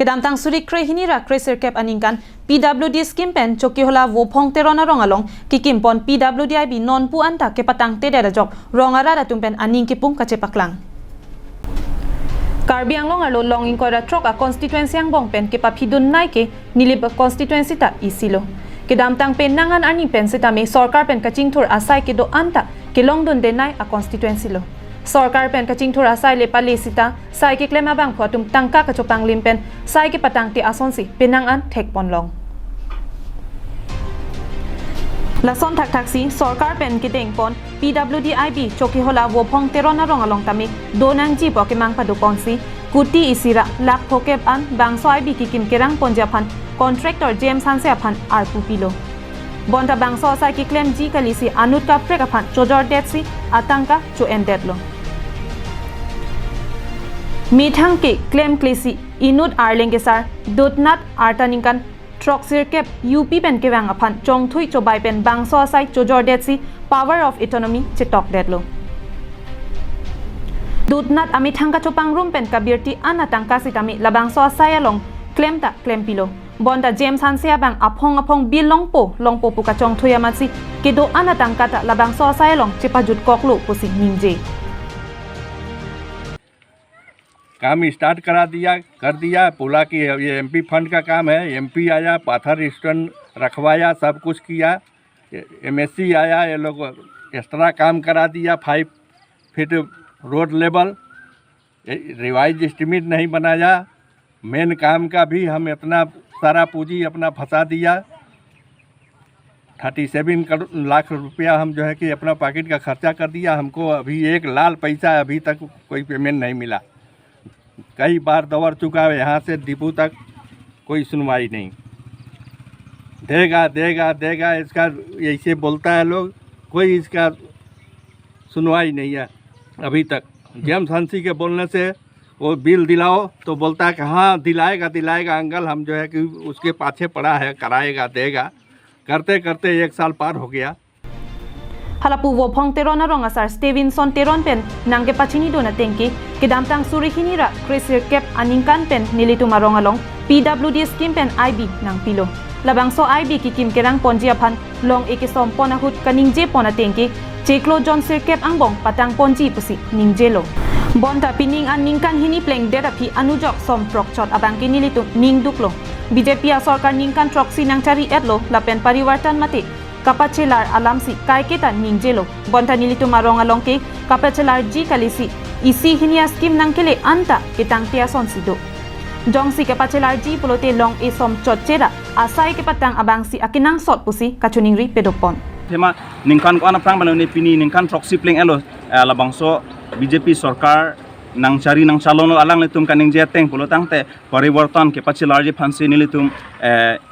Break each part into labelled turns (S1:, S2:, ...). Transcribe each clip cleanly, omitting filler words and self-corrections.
S1: Kedamtang suri krehini ra kresir kep aningkan PWD scheme pen Chokihola Wophong Teron arong along kekim pon PWD IB non pu anta kepatang teda jok rongara da tumpen aning kipung kacepaklang. Karbi anglong arlo long inkora trok a constituency ang bong pen kepapidun nai ke nilib constituency ta isilo. Kedamtang pen nangan aning pen sitame sorkar pen kachingthur asai ke do anta kelong dun denai a constituency lo. Sorkar pen kachingthur asai le palesita sai ke klema bang photum tangka kachopang limpen sai ke patang ti asonsi penangan thek ponlong. Lason thak thaksi sorkar pen kiteng pon PWD IB Chokihola Wophong Teron arong along tami donang ji pokemang padukonsi kuti isira lak phokep an bangso IB kikim kerang ponjapan contractor James Hanse Chojor. Bonta bangso sai ki claim ji kalisi anut ka prekapan Chojor detsi atangka cho endetlo. Mithang ke claim klisi inut arlengesar dotnat artaningkan Troxir kep UP pen kewang apan chongthui chobai pen bangso sai Chojor detsi power of autonomy chitok detlo. Dutnat amit hangka chopang room pen kabirti anatangka sitami labangso sai along claim ta claim pilo. Bonda James Hanse bang apong bil longpo puka chongthui amatsi kedo anatangka ta labangso sai along chipajut koklu pusi ningje.
S2: काम start कर दिया बोला कि ये MP fund का काम है। MP आया, पाथर स्टोन रखवाया, सब कुछ किया। एमएससी आया, ये लोग एक्स्ट्रा काम करा दिया। 5 feet road level, revise estimate नहीं बनाया। मेन काम का भी हम इतना सारा पूंजी अपना फंसा दिया। 37 लाख रुपया हम जो है कि अपना पॉकेट का खर्चा कर दिया। हमको अभी 1 लाख पैसा अभी तक कोई पेमेंट नहीं मिला। कई बार दौड़ चुका है, यहाँ से डिपो तक कोई सुनवाई नहीं। देगा इसका ऐसे बोलता है लोग, कोई इसका सुनवाई नहीं है अभी तक। जेम्स हंसी के बोलने से वो बिल दिलाओ तो बोलता है कि हाँ दिलाएगा अंकल, हम जो है कि उसके पाछे पड़ा है, कराएगा देगा। करते 1 साल पार हो गया।
S1: Halapu Wophong Teron arong asar Stevenson Teron pen nangke pachini dona tengki kedamtang suri hinira kresir kep aningkan pen nilitu marong along PWD scheme pen IB nang pilo. Labangso IB kikim kerang ponjiapan long ekisom ponahut kaningje pona tengki cheklo John sirkep angbong patang ponji pusi ningjelo. Bonta pining an ningkan hini pleng derapi anujok som prokchot abangki nilitu ningduklo. BJP sorkar ningkan troksi nang cari etlo lapen pariwartan mati. Kapachelar alamsi kaiketa ningjelo bonta nilitu marong along ke kapachelar ji kalisi isi hinia scheme nangkele anta kitang tiason sido jongsi kapachelar ji pulote long esom chotchera asai ke patang abangsi akinang sot pusi kachuningri pedopon
S3: tema ningkan ko ana prang banone pini ningkan proxy pling elo labangso BJP sarkar nang cari nang calon alang litum kaning jeteng pulotang te pariwartan kapachelar ji phansi nilitum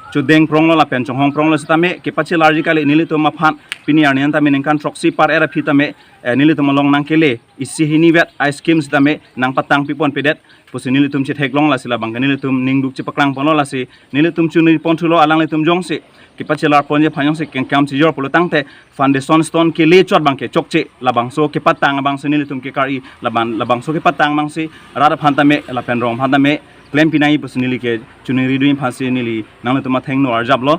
S3: Chudeng pronglo la pencong hong pronglo sitame kepachi largically nilito maphan pini arnian tame ningkan troxy par era pitame nilito malong nang kele isi hini vet ice schemes tame nang patang pipon pedet pusi nilitum chit heglong la sila bang nilitum ningduk chipaklang pono la si nilitum chuni pontulo alang litum jongsi kepachi lar ponje phanyong se kenkam chijor polotang te foundation stone ke le chot bang ke chokche labang so ke patang bang se nilitum ke kari labang so ke patang bang si rada phantame la penrong phantame claim pinai personally ke chuni riduin phasi nili nang tuma thengno arjablo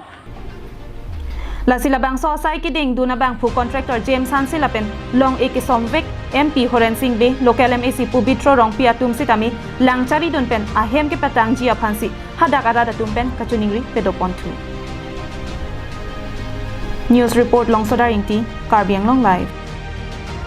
S1: la sila bang so sai ki ding duna bang pu contractor James Hanse lapen long ekisom vek MP Horen Singh be local MAC pubitro rong piatum sitami langchari don pen ahem ke patang jia phansi hadak arada tumpen kachuningri pedopontu news report long sodar ingti Karbi Anglong live